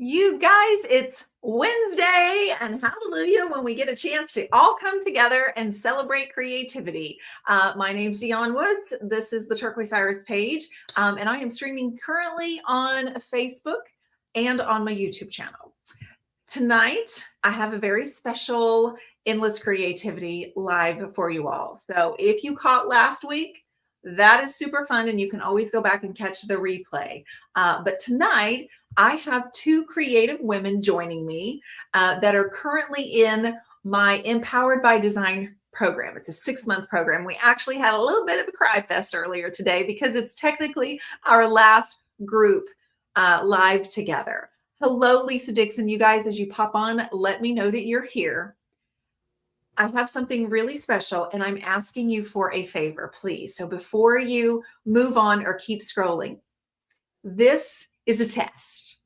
You guys, it's Wednesday and hallelujah when we get a chance to all come together and celebrate creativity. My name's Dionne Woods. This is the Turquoise Iris page, and I am streaming currently on Facebook and on my YouTube channel. Tonight, I have a very special Endless Creativity live for you all. So if you caught last week, that is super fun, and you can always go back and catch the replay. But tonight, I have two creative women joining me that are currently in my Empowered by Design program. It's a 6-month program. We actually had a little bit of a cry fest earlier today because it's technically our last group live together. Hello, Lisa Dixon. You guys, as you pop on, let me know that you're here. I have something really special and I'm asking you for a favor, please. So before you move on or keep scrolling, this is a test.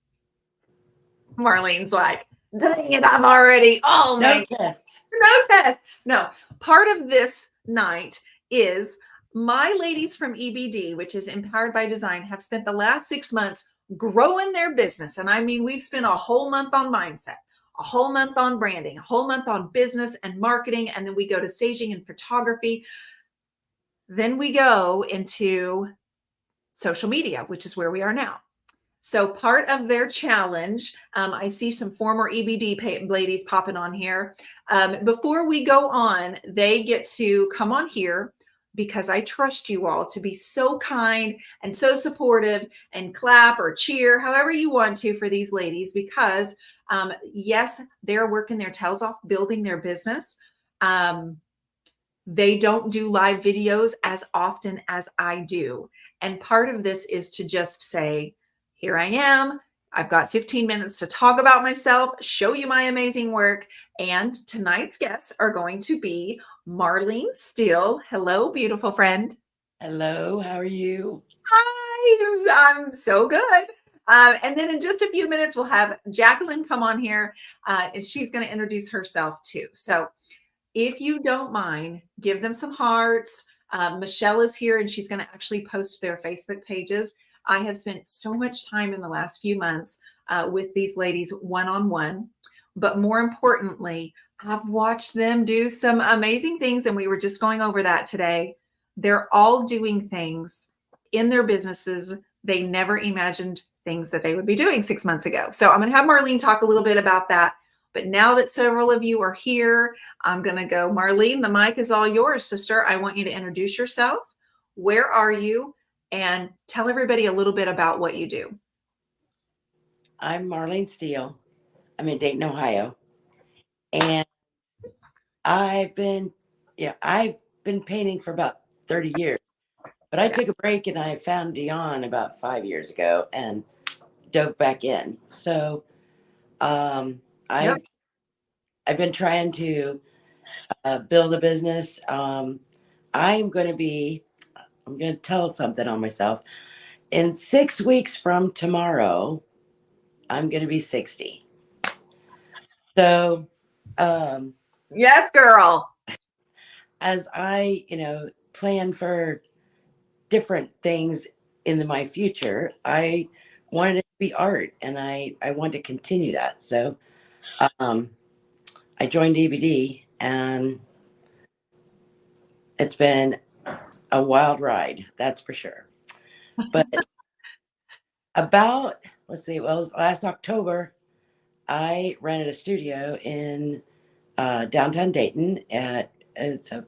Marlene's like, dang it, I'm already, oh No man. test. No test. No, part of this night is my ladies from EBD, which is Empowered by Design, have spent the last 6 months growing their business. And I mean, we've spent a whole month on mindset, a whole month on branding, a whole month on business and marketing. And then we go to staging and photography. Then we go into social media, which is where we are now. So part of their challenge, I see some former EBD ladies popping on here. Before we go on, they get to come on here because I trust you all to be so kind and so supportive and clap or cheer, however you want to for these ladies, because yes, they're working their tails off building their business. They don't do live videos as often as I do. And part of this is to just say, here I am. I've got 15 minutes to talk about myself, show you my amazing work. And tonight's guests are going to be Marlene Steel. Hello, beautiful friend. Hello, how are you? Hi, I'm so good. And then in just a few minutes, we'll have Jacqueline come on here and she's going to introduce herself too. So if you don't mind, give them some hearts. Michelle is here and she's going to actually post their Facebook pages. I have spent so much time in the last few months with these ladies one-on-one, but more importantly, I've watched them do some amazing things. And we were just going over that today. They're all doing things in their businesses they never imagined things that they would be doing 6 months ago. So I'm going to have Marlene talk a little bit about that. But now that several of you are here, I'm going to go. Marlene, the mic is all yours, sister. I want you to introduce yourself. Where are you? And tell everybody a little bit about what you do. I'm Marlene Steel. I'm in Dayton, Ohio. And I've been painting for about 30 years. But I took a break and I found Dionne about 5 years ago and dove back in. So I've been trying to build a business. I'm going to tell something on myself. In 6 weeks from tomorrow, I'm going to be 60. So, yes, girl. As I, plan for different things in my future, I wanted it to be art and I want to continue that. So, I joined EBD and it's been a wild ride, that's for sure. But last October, I rented a studio in downtown Dayton it's a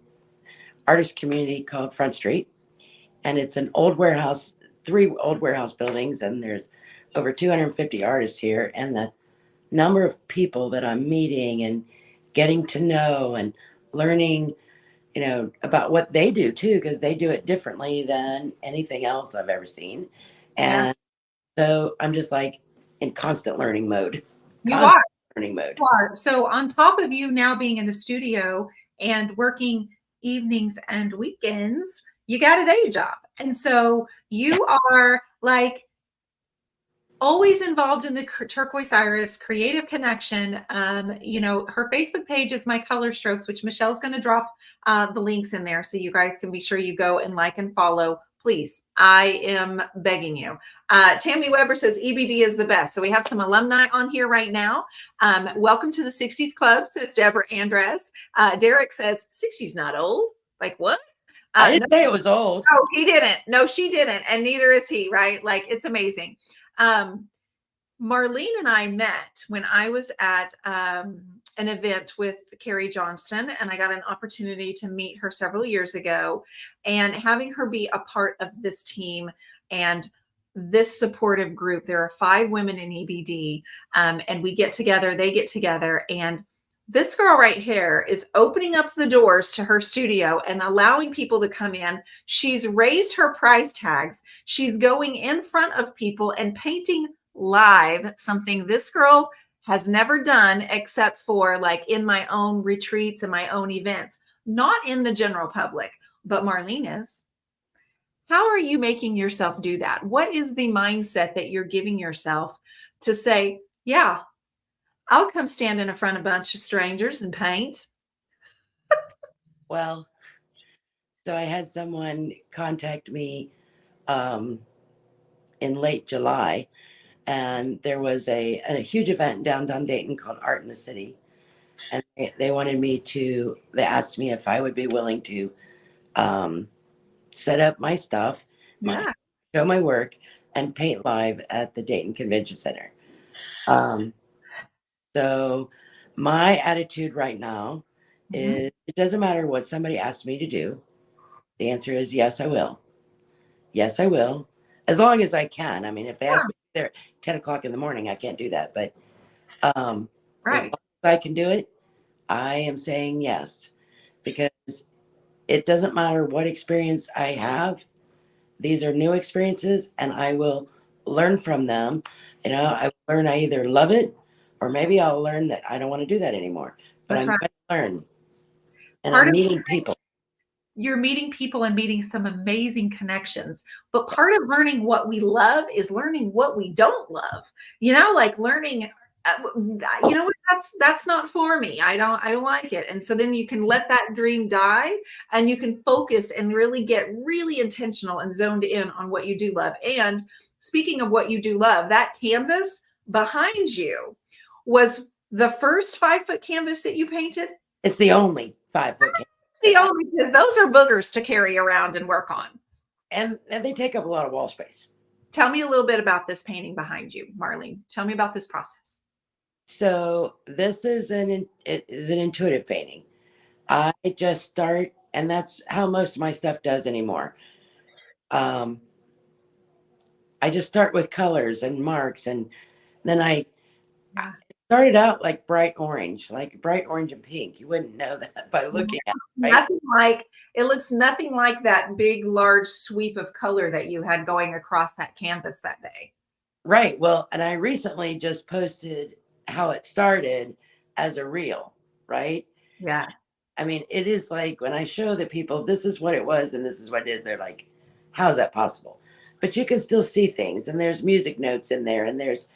artist community called Front Street. And it's an old warehouse, 3 old warehouse buildings. And there's over 250 artists here. And the number of people that I'm meeting and getting to know and learning, about what they do too, because they do it differently than anything else I've ever seen. And so I'm just like in constant learning mode. You are. Learning mode. You are. So on top of you now being in the studio and working evenings and weekends, you got a day job. And so you are like always involved in the Turquoise Iris Creative Connection. Her Facebook page is My Color Strokes, which Michelle's going to drop the links in there. So you guys can be sure you go and like and follow. please, I am begging you. Tammy Weber says EBD is the best. So we have some alumni on here right now. Welcome to the 60s Club, says Deborah Andres. Derek says 60s not old. Like what? I No, didn't say it was old. no, he didn't. No, she didn't. And neither is he, right? Like it's amazing. Marlene and I met when I was at an event with Carrie Johnston, and I got an opportunity to meet her several years ago. And having her be a part of this team and this supportive group, there are 5 women in EBD, and we get together, they get together, and this girl right here is opening up the doors to her studio and allowing people to come in. She's raised her price tags. She's going in front of people and painting live, something this girl has never done except for like in my own retreats and my own events, not in the general public, but Marlene is. How are you making yourself do that? What is the mindset that you're giving yourself to say, yeah, I'll come stand in front of a bunch of strangers and paint? Well, so I had someone contact me in late July, and there was a huge event in downtown Dayton called Art in the City. And they wanted me to, they asked me if I would be willing to set up my stuff, Yeah. show my work, and paint live at the Dayton Convention Center. Um, so my attitude right now is it doesn't matter what somebody asks me to do. The answer is yes, I will. Yes, I will. As long as I can. I mean, if they ask me there at 10 o'clock in the morning, I can't do that. But as long Right. as I can do it, I am saying yes. Because it doesn't matter what experience I have. These are new experiences and I will learn from them. You know, I learn I either love it or maybe I'll learn that I don't want to do that anymore. But That's I'm right. going to learn. And Part I'm of meeting people. you're meeting people and meeting some amazing connections. But part of learning what we love is learning what we don't love. You know, like learning, you know what, that's not for me. I don't like it. And so then you can let that dream die and you can focus and really get really intentional and zoned in on what you do love. And speaking of what you do love, that canvas behind you was the first 5-foot canvas that you painted. It's the only 5-foot canvas. The only, those are boogers to carry around and work on. And they take up a lot of wall space. Tell me a little bit about this painting behind you, Marlene. Tell me about this process. So this is it is an intuitive painting. I just start, and that's how most of my stuff does anymore. I just start with colors and marks, and then I Yeah. started out like bright orange and pink. You wouldn't know that by looking at it, right? Nothing like it looks nothing like that big, large sweep of color that you had going across that canvas that day. Right. Well, and I recently just posted how it started as a reel, right? Yeah. I mean, it is like when I show the people this is what it was and this is what it is, they're like, how is that possible? But you can still see things, and there's music notes in there, and there's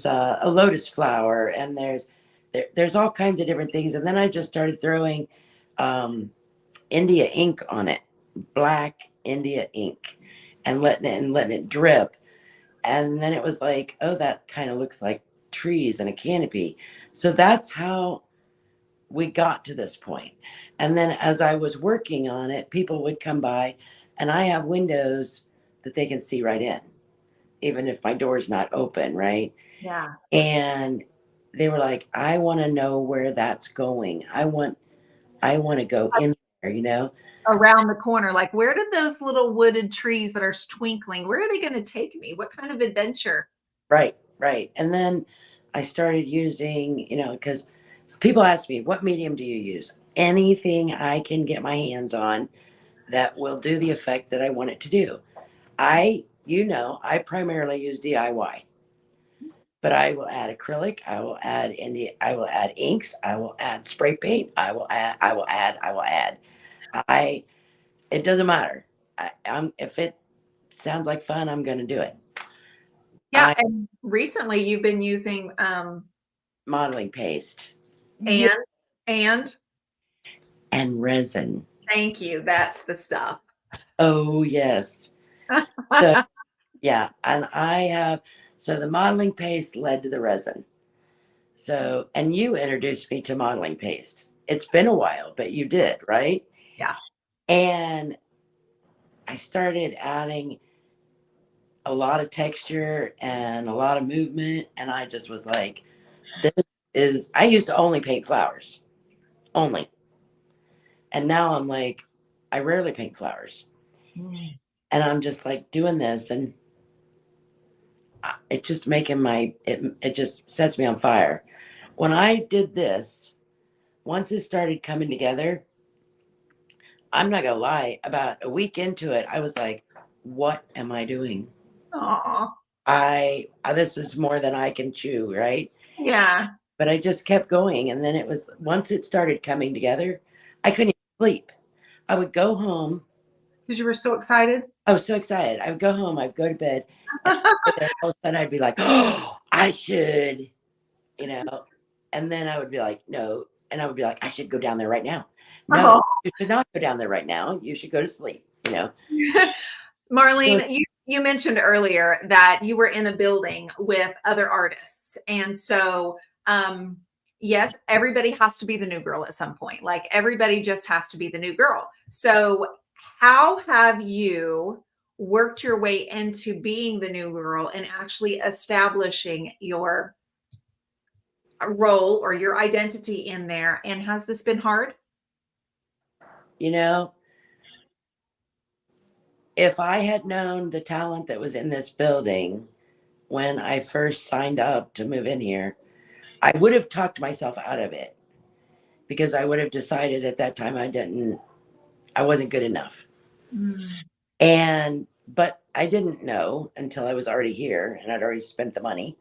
a lotus flower, and there's all kinds of different things. And then I just started throwing India ink on it, black India ink, and letting it drip. And then it was like, oh, that kind of looks like trees and a canopy. So that's how we got to this point. And then as I was working on it, people would come by, and I have windows that they can see right in, even if my door's not open, right? Yeah. And they were like, I want to know where that's going. I want to go in there, you know? Around the corner. Like, where did those little wooded trees that are twinkling, where are they going to take me? What kind of adventure? Right, right. And then I started using, because people ask me, what medium do you use? Anything I can get my hands on that will do the effect that I want it to do. I primarily use DIY, but I will add acrylic, I will add inks, I will add spray paint, I will add. I It doesn't matter. If it sounds like fun, I'm going to do it. Yeah. And recently you've been using Modeling paste. and Yeah. And resin. thank you. That's the stuff. Oh, yes. So, yeah. And so the modeling paste led to the resin. So, and you introduced me to modeling paste. It's been a while, but you did, right? Yeah. And And I started adding a lot of texture and a lot of movement. And I just was like, this I used to only paint flowers, only. And now I'm like, I rarely paint flowers. And I'm just like doing this, and it just it just sets me on fire. When I did this, once it started coming together, I'm not gonna lie, about a week into it, I was like, what am I doing? Aw. This is more than I can chew, right? Yeah. But I just kept going. And then once it started coming together, I couldn't even sleep. I would go home. Because you were so excited. I was so excited. I would go home, I'd go to bed, and all of a sudden I'd be like, oh, I should, you know. And then I would be like, no. And I would be like, I should go down there right now. No, Oh. you should not go down there right now. You should go to sleep. So Marlene, you mentioned earlier that you were in a building with other artists. And so, yes, everybody has to be the new girl at some point. Like everybody just has to be the new girl. So, how have you worked your way into being the new girl and actually establishing your role or your identity in there? And has this been hard? you know, if I had known the talent that was in this building when I first signed up to move in here, I would have talked myself out of it because I would have decided at that time I wasn't good enough. Mm. But I didn't know until I was already here and I'd already spent the money.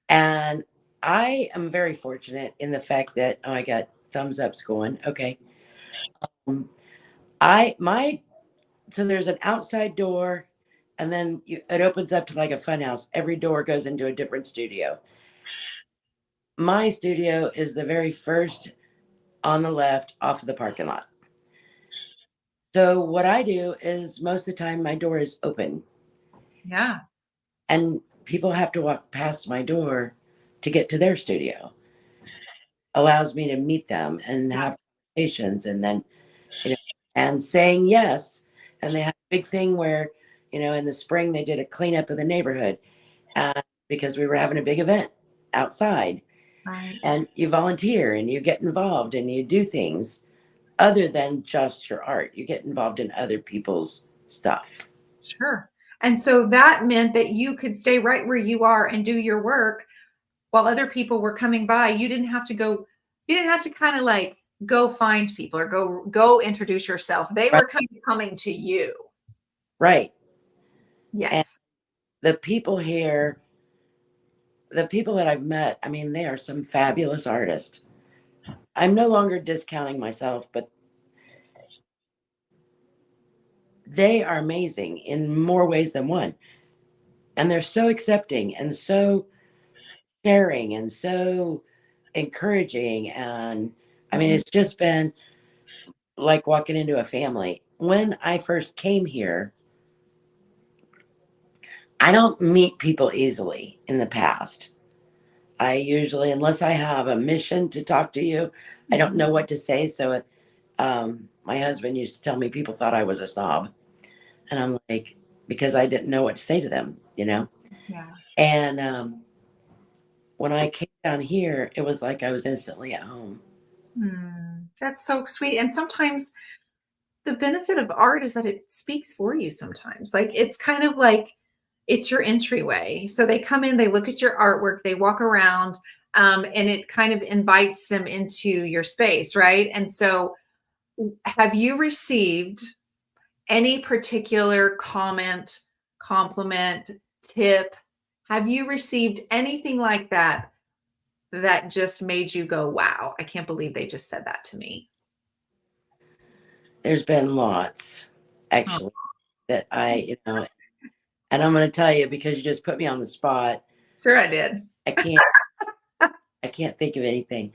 And I am very fortunate in the fact that, oh, I got thumbs ups going. Okay. Um, so there's an outside door, and then it opens up to like a fun house. Every door goes into a different studio. My studio is the very first on the left off of the parking lot. So what I do is most of the time my door is open, Yeah. and people have to walk past my door to get to their studio. Allows me to meet them and have conversations, and then and saying yes. And they had a big thing where in the spring they did a cleanup of the neighborhood, because we were having a big event outside. Right. And you volunteer and you get involved and you do things other than just your art. You get involved in other people's stuff. Sure. And so that meant that you could stay right where you are and do your work while other people were coming by. You didn't have to kind of like go find people or go introduce yourself. They Right. were kind of coming to you. Right. And Yes. the people here, the people that I've met, I mean, they are some fabulous artists. I'm no longer discounting myself, but they are amazing in more ways than one. And they're so accepting and so sharing and so encouraging. And I mean, it's just been like walking into a family. When I first came here, I don't meet people easily in the past. I usually, unless I have a mission to talk to you, I don't know what to say. So my husband used to tell me people thought I was a snob. And I'm like, because I didn't know what to say to them. Yeah. And when I came down here, it was like I was instantly at home. That's so sweet. And sometimes the benefit of art is that it speaks for you sometimes. Like it's kind of like it's your entryway. So they come in, they look at your artwork, they walk around, and it kind of invites them into your space, right? And so have you received any particular comment, compliment, tip? Have you received anything like that that just made you go, wow, I can't believe they just said that to me? There's been lots, Oh, actually, that and I'm going to tell you because you just put me on the spot. sure I did. I can't, I can't think of anything,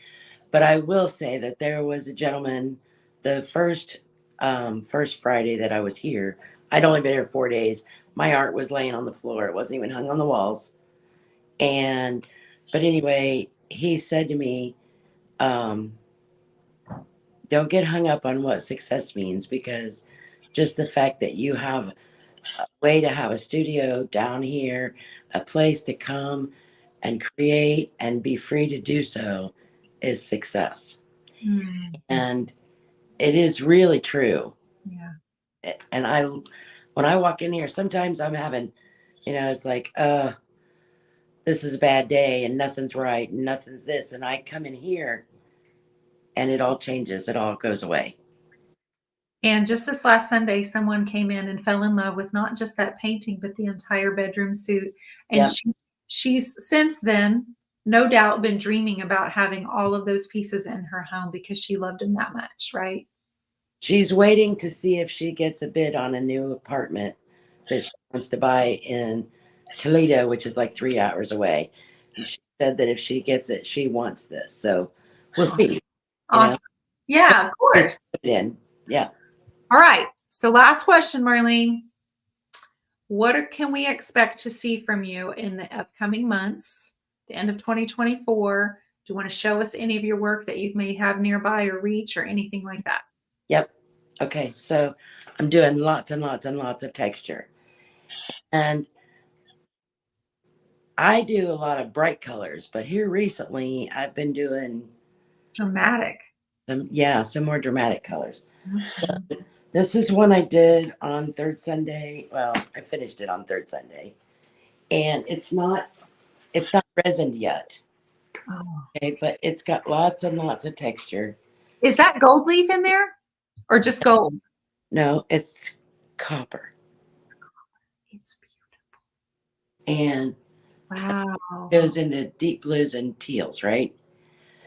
but I will say that there was a gentleman, the first first Friday that I was here. I'd only been here 4 days. My art was laying on the floor. It wasn't even hung on the walls. And, but anyway, he said to me, um, don't get hung up on what success means, because just the fact that you have a way to have a studio down here, a place to come and create and be free to do so is success. Mm, And it is really true. yeah. And when I walk in here, sometimes I'm having, it's like, this is a bad day and nothing's right and nothing's this. And I come in here and it all changes. It all goes away. And just this last Sunday, someone came in and fell in love with not just that painting, but the entire bedroom suit. And Yeah. she's since then, no doubt, been dreaming about having all of those pieces in her home because she loved them that much, right? She's waiting to see if she gets a bid on a new apartment that she wants to buy in Toledo, which is like 3 hours away. And she said that if she gets it, she wants this. So we'll see. Awesome. Yeah, of Just course. put it in. Yeah. All right. So last question, Marlene. What can we expect to see from you in the upcoming months, the end of 2024? Do you want to show us any of your work that you may have nearby or reach or anything like that? Yep. Okay. So I'm doing lots and lots and lots of texture. And I do a lot of bright colors, but here recently I've been doing Dramatic. some more dramatic colors. Mhm. This is one I did on third Sunday. Well, I finished it on third Sunday. And it's not resined yet. Oh. Okay, but it's got lots and lots of texture. Is that gold leaf in there or just gold? No, it's copper. It's And beautiful. Wow. goes into deep blues and teals, right?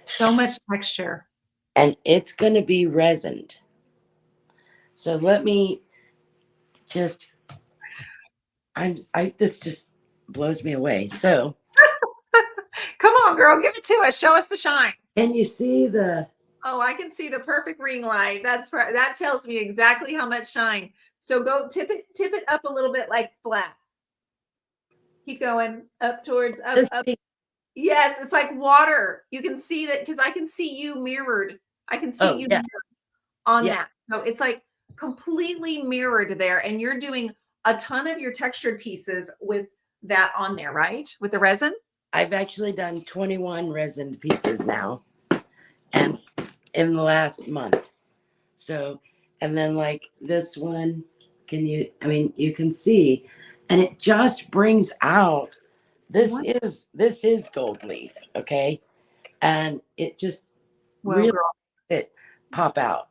So much texture. And it's gonna be resined. So let me just this just blows me away. So Come on, girl, give it to us. Show us the shine. can you see the Oh, I can see the perfect ring light. That tells me exactly how much shine. So go tip it up a little bit like flat. Keep going up towards up, this up. piece? Yes, it's like water. You can see that because I can see you mirrored. I can see Oh, you yeah. on Yeah. that. So it's like completely mirrored there. And you're doing a ton of your textured pieces with that on there, right? With the resin? I've actually done 21 resin pieces now, and in the last month. So, and then like this one, you can see, and it just brings out, this What? is gold leaf, okay? And it just Well, really girl. it pop out.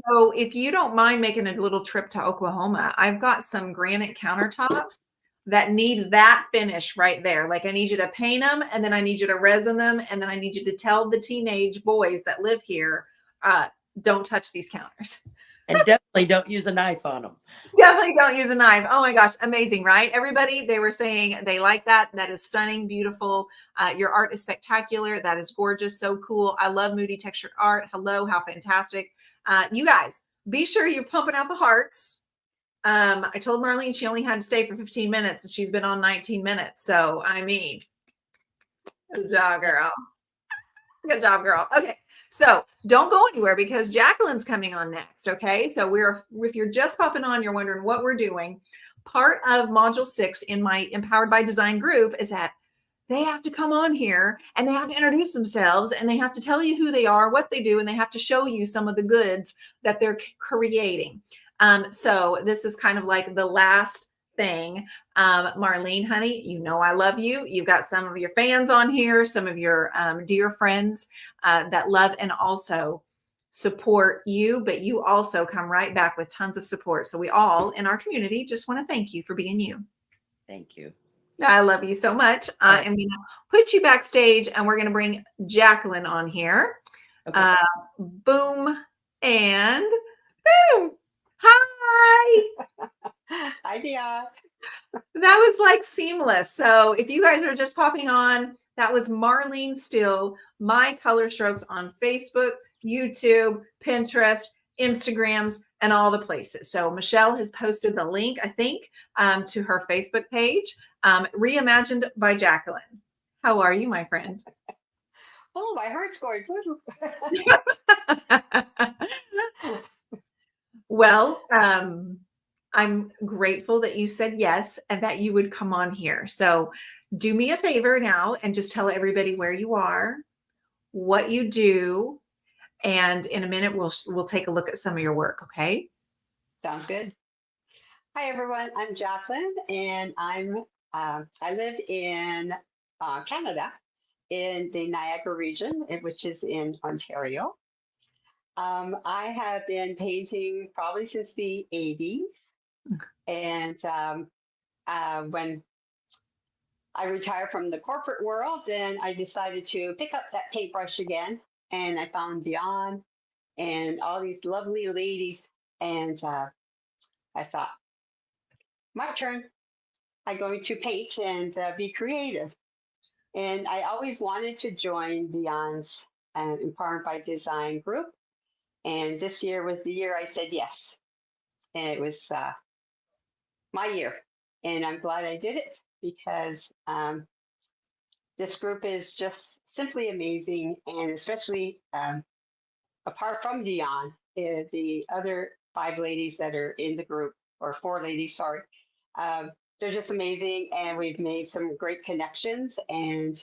So if you don't mind making a little trip to Oklahoma, I've got some granite countertops that need that finish right there. Like I need you to paint them and then I need you to resin them. And then I need you to tell the teenage boys that live here, don't touch these counters. And definitely don't use a knife on them. Definitely don't use a knife. Oh my gosh, amazing, right? Everybody, they were saying they like that. That is stunning, beautiful. Your art is spectacular. That is gorgeous, so cool. I love moody textured art. Hello, how fantastic. You guys, be sure you're pumping out the hearts. I told Marlene she only had to stay for 15 minutes and she's been on 19 minutes. So, I mean, good job, girl. Good job, girl. Okay. So don't go anywhere because Jacqueline's coming on next. Okay. So if you're just popping on, you're wondering what we're doing. Part of module 6 in my Empowered by Design group is that they have to come on here and they have to introduce themselves and they have to tell you who they are, what they do, and they have to show you some of the goods that they're creating. So this is kind of like the last thing. Marlene, honey, you know I love you. You've got some of your fans on here, some of your dear friends that love and also support you, but you also come right back with tons of support. So we all in our community just want to thank you for being you. Thank you. I love you so much. I am going to put you backstage and we're going to bring Jacqueline on here. Okay. Boom and boom. Hi. Hi, Dionne. That was like seamless. So if you guys are just popping on, that was Marlene Steel, My Color Strokes on Facebook, YouTube, Pinterest, Instagrams, and all the places. So Michelle has posted the link, I think, to her Facebook page, Reimagined by Jacqueline. How are you, my friend? Oh, my heart's going. Well, I'm grateful that you said yes and that you would come on here. So do me a favor now and just tell everybody where you are, what you do, and in a minute we'll take a look at some of your work, okay? Sounds good. Hi, everyone. I'm Jacqueline, and I live in Canada, in the Niagara region, which is in Ontario. I have been painting probably since the 80s, and when I retired from the corporate world, then I decided to pick up that paintbrush again, and I found Dionne and all these lovely ladies, and I thought, my turn. I'm going to paint and be creative. And I always wanted to join Dionne's Empowered by Design group. And this year was the year I said yes. And it was my year. And I'm glad I did it because this group is just simply amazing. And especially apart from Dionne, the other 5 ladies that are in the group, or 4 ladies, sorry, they're just amazing. And we've made some great connections. And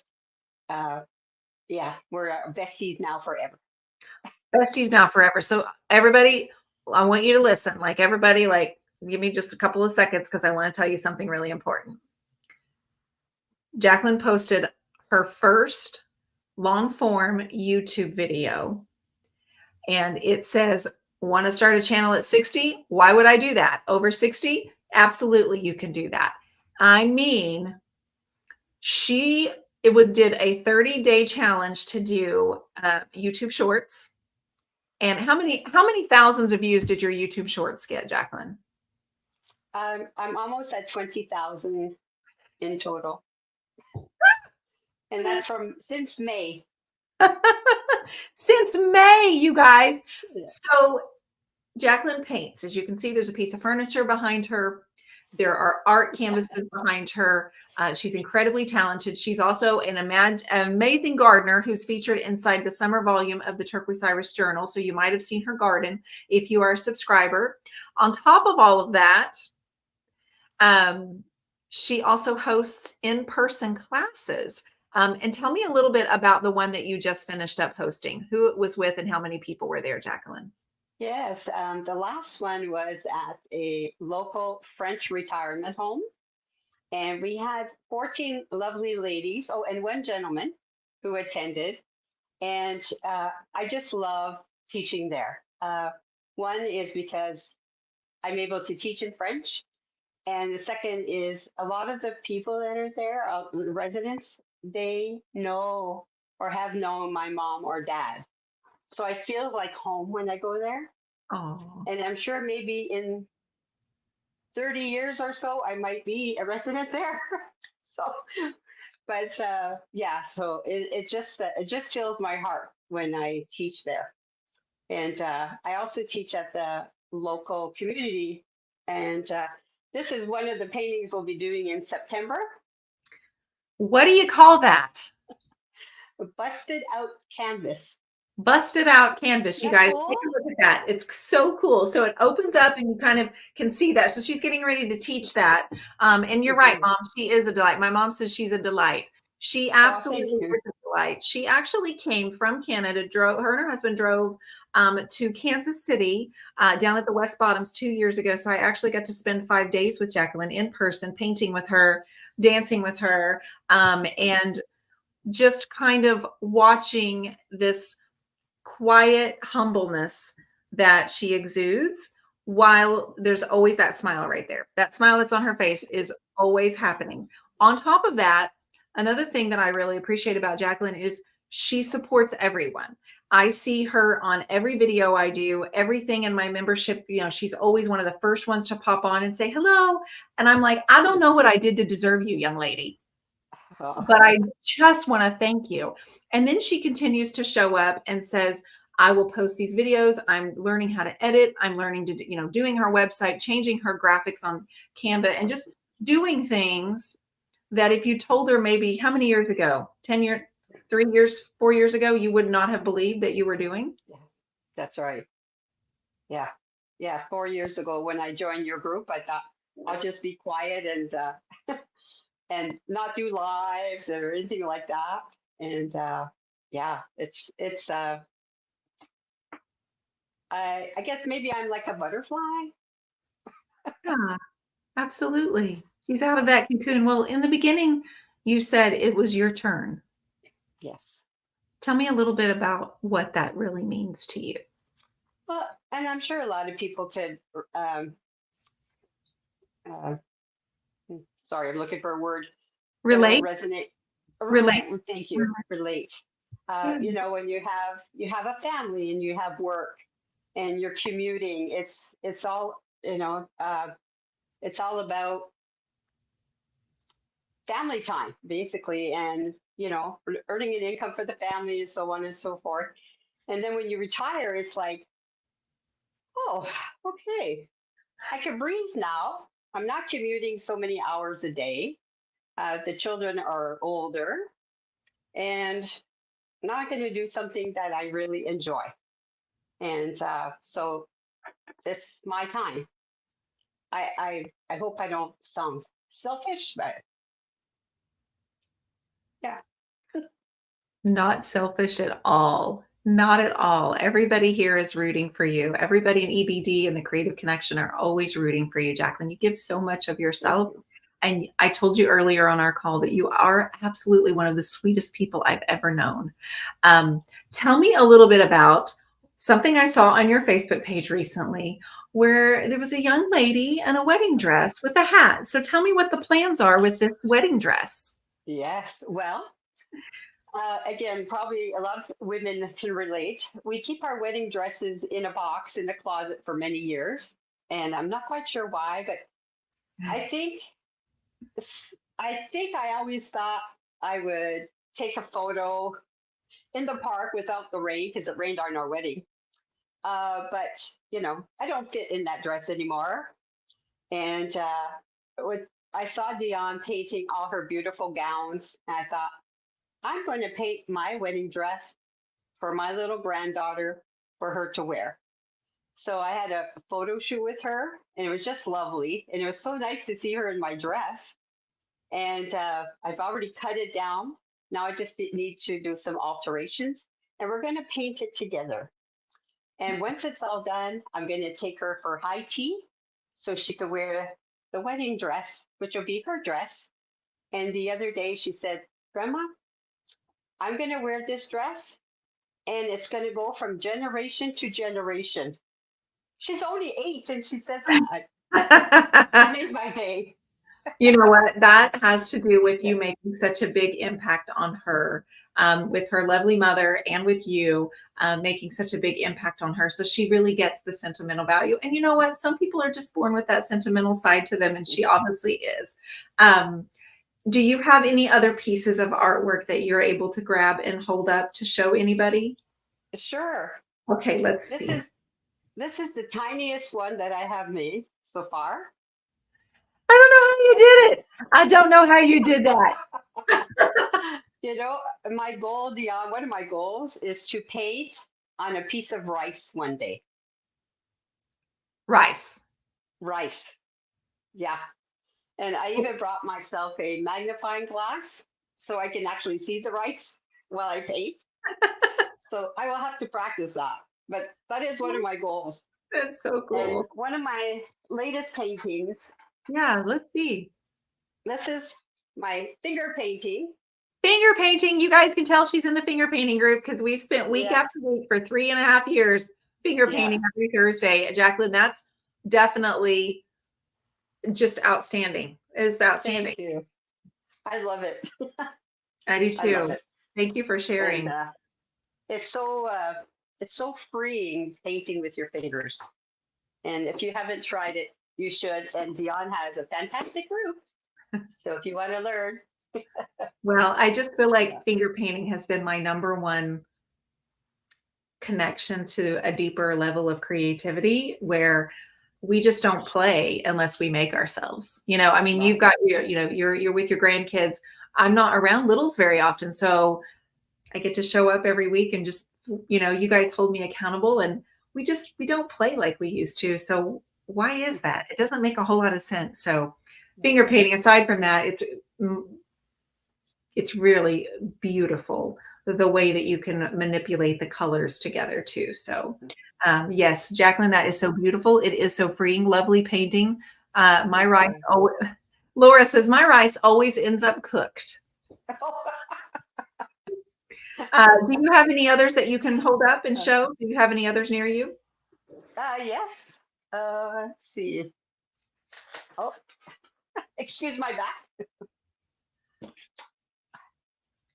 yeah, we're besties now forever. Besties now forever. So everybody, I want you to listen. Like everybody, like give me just a couple of seconds because I want to tell you something really important. Jacqueline posted her first long form YouTube video, and it says, want to start a channel at 60? Why would I do that? Over 60? Absolutely, you can do that. I mean, did a 30-day challenge to do YouTube Shorts. And how many thousands of views did your YouTube Shorts get, Jacqueline? I'm almost at 20,000 in total, and that's from since May. Since May, you guys. Yeah. So Jacqueline paints. As you can see, there's a piece of furniture behind her. There are art canvases behind her. She's incredibly talented. She's also an amazing gardener who's featured inside the summer volume of the Turquoise Iris Journal. So you might have seen her garden if you are a subscriber. On top of all of that, she also hosts in-person classes. And tell me a little bit about the one that you just finished up hosting, who it was with and how many people were there, Jacqueline. Yes, the last one was at a local French retirement home. And we had 14 lovely ladies, oh, and 1 gentleman who attended. And I just love teaching there. One is because I'm able to teach in French. And the second is a lot of the people that are there, residents, they know or have known my mom or dad. So I feel like home when I go there. Oh, And I'm sure maybe in 30 years or so, I might be a resident there. So, but yeah, so it just fills my heart when I teach there. And I also teach at the local community. And this is one of the paintings we'll be doing in September. what do you call that? A busted out canvas. Busted out canvas, you Isn't that guys. cool? Take a look at that. It's so cool. So it opens up and you kind of can see that. So she's getting ready to teach that. And you're right, Mom. She is a delight. My mom says she's a delight. She absolutely thank you. is a delight. She actually came from Canada, her and her husband drove to Kansas City down at the West Bottoms 2 years ago. So I actually got to spend 5 days with Jacqueline in person, painting with her, dancing with her, and just kind of watching this quiet humbleness that she exudes, while there's always that smile right there. That smile that's on her face is always happening. On top of that, another thing that I really appreciate about Jacqueline is she supports everyone. I see her on every video I do, everything in my membership. You know, she's always one of the first ones to pop on and say hello. And I'm like, I don't know what I did to deserve you, young lady, but I just want to thank you. And then she continues to show up and says, I will post these videos. I'm learning how to edit. I'm learning to, doing her website, changing her graphics on Canva, and just doing things that if you told her maybe how many years ago, 10 years, 3 years, 4 years ago, you would not have believed that you were doing. Yeah, that's right. Yeah. Yeah. 4 years ago when I joined your group, I thought I'll just be quiet and not do lives or anything like that. And yeah, I guess maybe I'm like a butterfly. Yeah, absolutely. She's out of that cocoon. Well, in the beginning, you said it was your turn. Yes. Tell me a little bit about what that really means to you. Well, and I'm sure a lot of people could, uh, sorry, I'm looking for a word that'll Relate? resonate. Relate? Thank you. Relate. Yeah. When you have a family and you have work and you're commuting, it's all it's all about family time basically, and earning an income for the family, so on and so forth. And then when you retire, it's like, oh, okay, I can breathe now. I'm not commuting so many hours a day. The children are older, and now I'm going to do something that I really enjoy. And so it's my time. I hope I don't sound selfish, but yeah. Not selfish at all. Not at all. Everybody here is rooting for you. Everybody in EBD and the Creative Connection are always rooting for you, Jacqueline. You give so much of Thank yourself. you. And I told you earlier on our call that you are absolutely one of the sweetest people I've ever known. Tell me a little bit about something I saw on your Facebook page recently where there was a young lady in a wedding dress with a hat. So tell me what the plans are with this wedding dress. Yes. Well, again, probably a lot of women can relate. We keep our wedding dresses in a box in the closet for many years, and I'm not quite sure why, but I think I always thought I would take a photo in the park without the rain because it rained on our wedding. But I don't fit in that dress anymore. And with I saw Dionne painting all her beautiful gowns, and I thought I'm going to paint my wedding dress for my little granddaughter for her to wear. So I had a photo shoot with her, and it was just lovely. And it was so nice to see her in my dress. And I've already cut it down. Now I just need to do some alterations, and we're going to paint it together. And once it's all done, I'm going to take her for high tea so she could wear the wedding dress, which will be her dress. And the other day she said, Grandma, I'm going to wear this dress and it's going to go from generation to generation. She's only 8 and she said that. It made my day. You know what? That has to do with Yeah. you making such a big impact on her, with her lovely mother and with you, making such a big impact on her. So she really gets the sentimental value. And you know what? Some people are just born with that sentimental side to them, and she obviously is. Do you have any other pieces of artwork that you're able to grab and hold up to show anybody? Sure. Okay, let's This see. is this is the tiniest one that I have made so far. I don't know how you did it. I don't know how you did that. My goal, Dionne, one of my goals is to paint on a piece of rice one day. Rice. Rice. Yeah. And I even brought myself a magnifying glass so I can actually see the rice while I paint. So I will have to practice that. But that is one of my goals. That's so And cool. one of my latest paintings, Yeah, let's see. this is my finger painting. Finger painting. You guys can tell she's in the finger painting group because we've spent week Yeah. after week for 3.5 years finger Yeah. painting every Thursday. Jacqueline, that's definitely just outstanding. Is outstanding. Thank you. I love it. I do I love too. it. Thank you for And sharing. it's so freeing painting with your fingers. And if you haven't tried it, you should. And Dionne has a fantastic group. So if you want to learn, Well, I just feel like yeah. finger painting has been my number one connection to a deeper level of creativity where we just don't play unless we make ourselves. I mean, you've got you're with your grandkids. I'm not around littles very often, so I get to show up every week and just, you guys hold me accountable, and we don't play like we used to. So why is that? It doesn't make a whole lot of sense. So finger painting, aside from that, it's really beautiful the way that you can manipulate the colors together too. So yes, Jacqueline, that is so beautiful. It is so freeing, lovely painting. My rice, Laura says, my rice always ends up cooked. Do you have any others that you can hold up and show? Do you have any others near you? Yes. Let's see. Oh, excuse my back.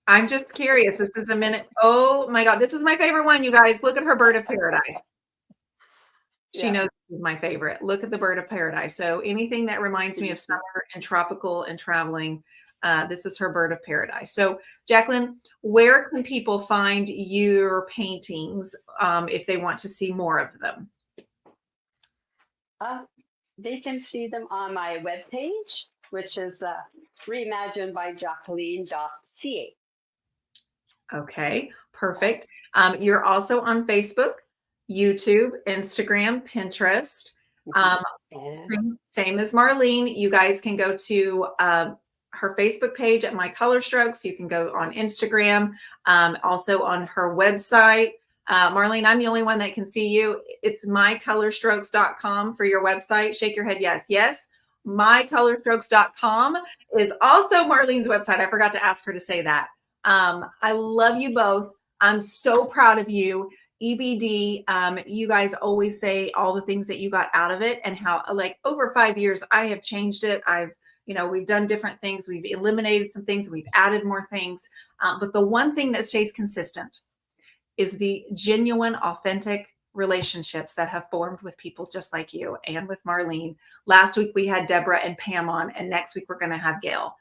I'm just curious. This is a minute. Oh my God. This was my favorite one, you guys. Look at her bird of paradise. She knows this is my favorite. Look at the bird of paradise. So anything that reminds me of summer and tropical and traveling, this is her bird of paradise. So Jacqueline, where can people find your paintings if they want to see more of them? They can see them on my webpage, which is reimaginedbyjacqueline.ca. Okay, perfect. You're also on Facebook, YouTube, Instagram, Pinterest. Same as Marlene. You guys can go to her Facebook page at My Color Strokes. You can go on Instagram, also on her website. Marlene, I'm the only one that can see you. It's mycolorstrokes.com for your website. Shake your head. Yes. Yes. Mycolorstrokes.com is also Marlene's website. I forgot to ask her to say that. I love you both. I'm so proud of you. EBD, you guys always say all the things that you got out of it, and how like over 5 years, I have changed it. We've done different things. We've eliminated some things. We've added more things. But the one thing that stays consistent is the genuine, authentic relationships that have formed with people just like you and with Marlene. Last week we had Deborah and Pam on, and next week we're going to have Gail.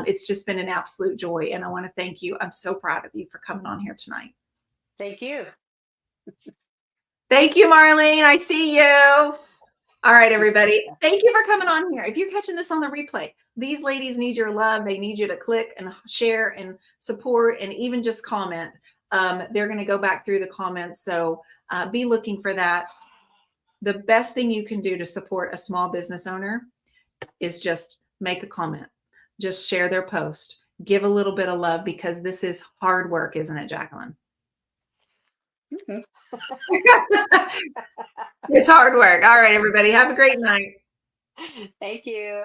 It's just been an absolute joy, and I want to thank you. I'm so proud of you for coming on here tonight. Thank you. Thank you, Marlene. I see you. All right, everybody. Thank you for coming on here. If you're catching this on the replay, these ladies need your love. They need you to click and share and support and even just comment. They're going to go back through the comments. So be looking for that. The best thing you can do to support a small business owner is just make a comment. Just share their post. Give a little bit of love, because this is hard work, isn't it, Jacqueline? Mm-hmm. It's hard work. All right, everybody. Have a great night. Thank you.